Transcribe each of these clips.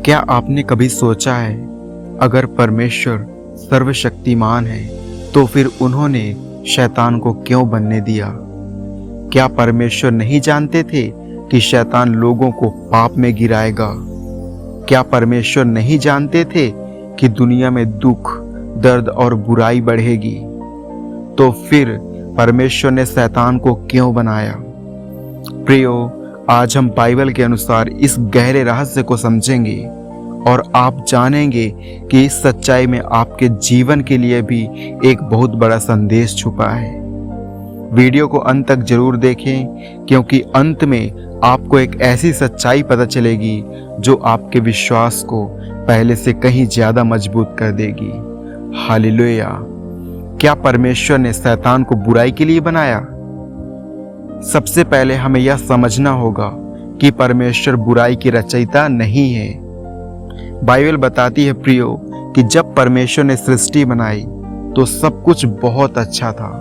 क्या आपने कभी सोचा है, अगर परमेश्वर सर्वशक्तिमान है तो फिर उन्होंने शैतान को क्यों बनने दिया? क्या परमेश्वर नहीं जानते थे कि शैतान लोगों को पाप में गिराएगा? क्या परमेश्वर नहीं जानते थे कि दुनिया में दुख, दर्द और बुराई बढ़ेगी? तो फिर परमेश्वर ने शैतान को क्यों बनाया? प्रियो, आज हम बाइबल के अनुसार इस गहरे रहस्य को समझेंगे और आप जानेंगे कि इस सच्चाई में आपके जीवन के लिए भी एक बहुत बड़ा संदेश छुपा है। वीडियो को अंत तक जरूर देखें, क्योंकि अंत में आपको एक ऐसी सच्चाई पता चलेगी जो आपके विश्वास को पहले से कहीं ज्यादा मजबूत कर देगी। हालेलुया! क्या परमेश्वर ने शैतान को बुराई के लिए बनाया? सबसे पहले हमें यह समझना होगा कि परमेश्वर बुराई की रचयिता नहीं है। बाइबल बताती है प्रियो कि जब परमेश्वर ने सृष्टि बनाई तो सब कुछ बहुत अच्छा था।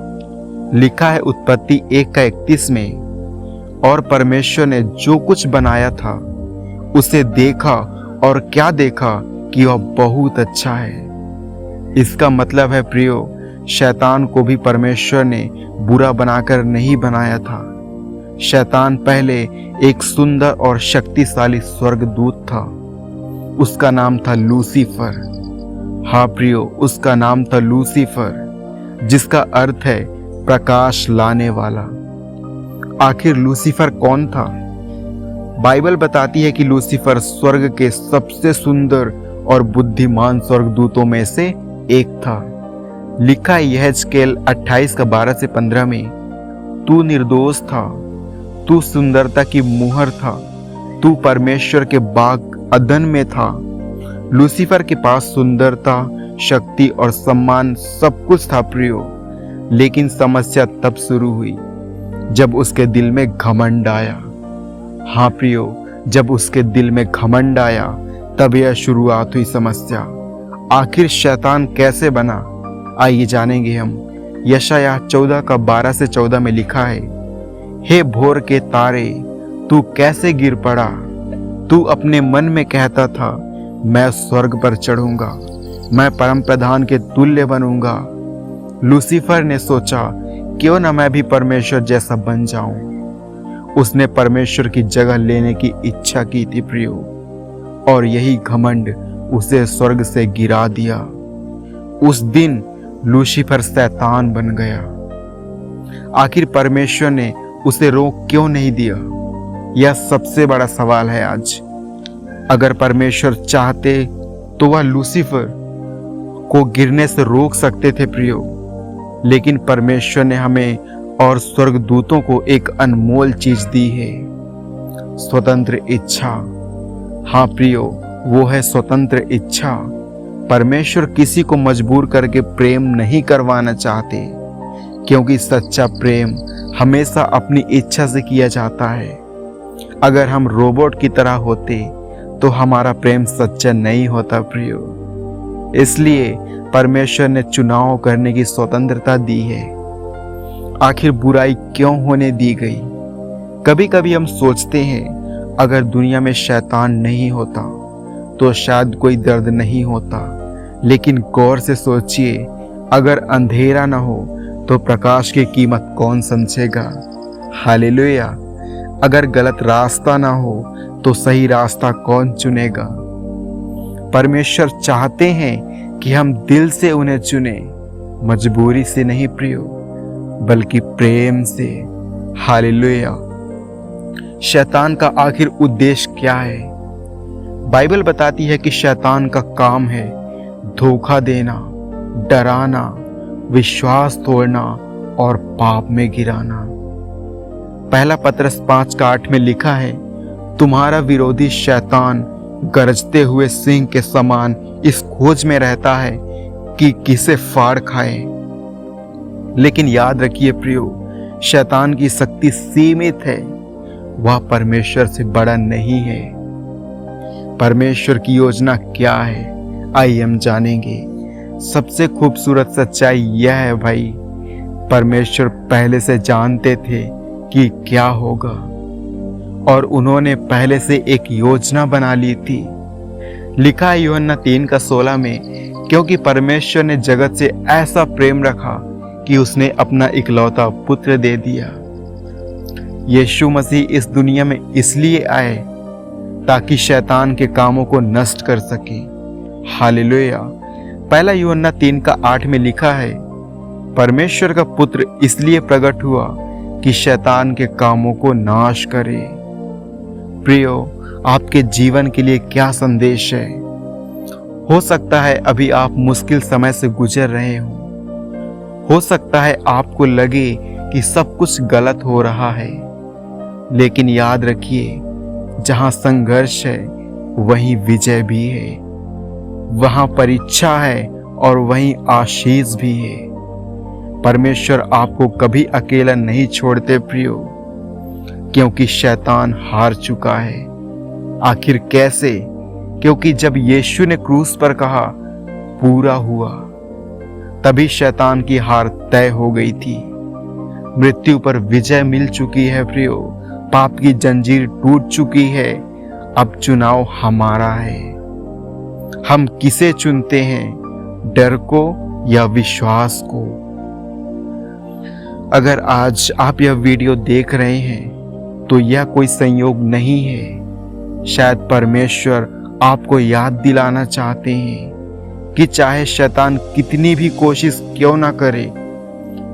लिखा है उत्पत्ति 1:31 में, और परमेश्वर ने जो कुछ बनाया था उसे देखा और क्या देखा कि वह बहुत अच्छा है। इसका मतलब है प्रियो, शैतान को भी परमेश्वर ने बुरा बनाकर नहीं बनाया था। शैतान पहले एक सुंदर और शक्तिशाली स्वर्गदूत था। उसका नाम था लूसीफर। हाँ प्रियो, उसका नाम था लूसीफर, जिसका अर्थ है प्रकाश लाने वाला। आखिर लूसीफर कौन था? बाइबल बताती है कि लूसीफर स्वर्ग के सबसे सुंदर और बुद्धिमान स्वर्गदूतों में से एक था। लिखा है यहेजकेल 28:12-15 में, तू निर्दोष था, तू सुंदरता की मुहर था, तू परमेश्वर के बाग अदन में था। लूसीफर के पास सुंदरता, शक्ति और सम्मान सब कुछ था प्रियो, लेकिन समस्या तब शुरू हुई जब उसके दिल में घमंड आया। हाँ प्रियो, जब उसके दिल में घमंड आया तब यह शुरुआत हुई समस्या। आखिर शैतान कैसे बना? आइए जानेंगे हम। यशायाह 14:12-14 में लिखा है, हे भोर के तारे, तू कैसे गिर पड़ा? तू अपने मन में कहता था, मैं स्वर्ग पर चढ़ूंगा, मैं परम प्रधान के तुल्य बनूंगा। लूसीफर ने सोचा, क्यों न मैं भी परमेश्वर जैसा बन जाऊं। उसने परमेश्वर की जगह लेने की इच्छा की थी प्रियो, और यही घमंड उसे स्वर्ग से गिरा दिया। उस दिन लूसीफर शैतान बन गया। आखिर परमेश्वर ने उसे रोक क्यों नहीं दिया? यह सबसे बड़ा सवाल है आज। अगर परमेश्वर चाहते तो वह लूसीफर को गिरने से रोक सकते थे प्रियो, लेकिन परमेश्वर ने हमें और स्वर्गदूतों को एक अनमोल चीज दी है, स्वतंत्र इच्छा। हाँ प्रियो, वो है स्वतंत्र इच्छा। परमेश्वर किसी को मजबूर करके प्रेम नहीं करवाना चाहते, क्योंकि सच्चा प्रेम हमेशा अपनी इच्छा से किया जाता है। अगर हम रोबोट की तरह होते तो हमारा प्रेम सच्चा नहीं होता प्रियो। इसलिए परमेश्वर ने चुनाव करने की स्वतंत्रता दी है। आखिर बुराई क्यों होने दी गई? कभी कभी हम सोचते हैं, अगर दुनिया में शैतान नहीं होता तो शायद कोई दर्द नहीं होता। लेकिन गौर से सोचिए, अगर अंधेरा ना हो तो प्रकाश की कीमत कौन समझेगा? हालेलुया! अगर गलत रास्ता ना हो तो सही रास्ता कौन चुनेगा? परमेश्वर चाहते हैं कि हम दिल से उन्हें चुने, मजबूरी से नहीं प्रियो, बल्कि प्रेम से। हालेलुया! शैतान का आखिर उद्देश्य क्या है? बाइबल बताती है कि शैतान का काम है धोखा देना, डराना, विश्वास तोड़ना और पाप में गिराना। पहला पतरस 5:8 में लिखा है, तुम्हारा विरोधी शैतान गरजते हुए सिंह के समान इस खोज में रहता है कि किसे फाड़ खाए। लेकिन याद रखिए प्रियो, शैतान की शक्ति सीमित है, वह परमेश्वर से बड़ा नहीं है। परमेश्वर की योजना क्या है? आइए हम जानेंगे। सबसे खूबसूरत सच्चाई यह है भाई, परमेश्वर पहले से जानते थे कि क्या होगा, और उन्होंने पहले से एक योजना बना ली थी। लिखा है यूहन्ना 3:16 में, क्योंकि परमेश्वर ने जगत से ऐसा प्रेम रखा कि उसने अपना इकलौता पुत्र दे दिया। यीशु मसीह इस दुनिया में इसलिए आए ताकि शैतान के कामों को नष्ट कर सके। हालेलुया। पहला यूहन्ना 3:8 में लिखा है, परमेश्वर का पुत्र इसलिए प्रकट हुआ कि शैतान के कामों को नाश करे। प्रियो, आपके जीवन के लिए क्या संदेश है? हो सकता है अभी आप मुश्किल समय से गुजर रहे हो सकता है आपको लगे कि सब कुछ गलत हो रहा है, लेकिन याद रखिए, जहां संघर्ष है वहीं विजय भी है, वहां परीक्षा है और वहीं आशीष भी है। परमेश्वर आपको कभी अकेला नहीं छोड़ते प्रियो, क्योंकि शैतान हार चुका है। आखिर कैसे? क्योंकि जब यीशु ने क्रूस पर कहा पूरा हुआ, तभी शैतान की हार तय हो गई थी। मृत्यु पर विजय मिल चुकी है प्रियो, पाप की जंजीर टूट चुकी है। अब चुनाव हमारा है। हम किसे चुनते हैं, डर को या विश्वास को? अगर आज आप यह वीडियो देख रहे हैं तो यह कोई संयोग नहीं है। शायद परमेश्वर आपको याद दिलाना चाहते हैं कि चाहे शैतान कितनी भी कोशिश क्यों ना करे,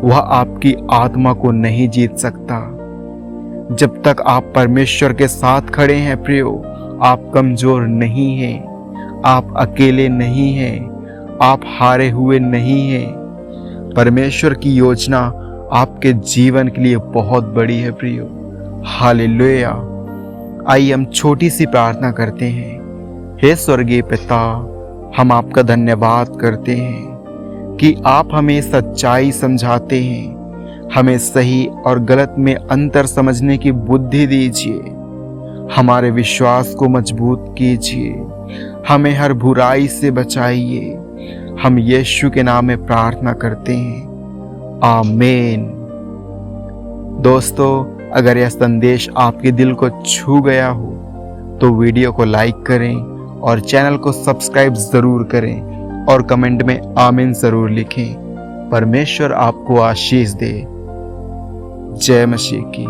वह आपकी आत्मा को नहीं जीत सकता। जब तक आप परमेश्वर के साथ खड़े हैं प्रियो, आप कमजोर नहीं हैं, आप अकेले नहीं हैं, आप हारे हुए नहीं हैं। परमेश्वर की योजना आपके जीवन के लिए बहुत बड़ी है प्रियो। हालेलुया। आइए हम छोटी सी प्रार्थना करते हैं। हे स्वर्गीय पिता, हम आपका धन्यवाद करते हैं कि आप हमें सच्चाई समझाते हैं। हमें सही और गलत में अंतर समझने की बुद्धि दीजिए। हमारे विश्वास को मजबूत कीजिए। हमें हर बुराई से बचाइए। हम यीशु के नाम में प्रार्थना करते हैं, आमीन। दोस्तों, अगर यह संदेश आपके दिल को छू गया हो तो वीडियो को लाइक करें और चैनल को सब्सक्राइब जरूर करें और कमेंट में आमीन जरूर लिखें। परमेश्वर आपको आशीष दे। जय मसीह की।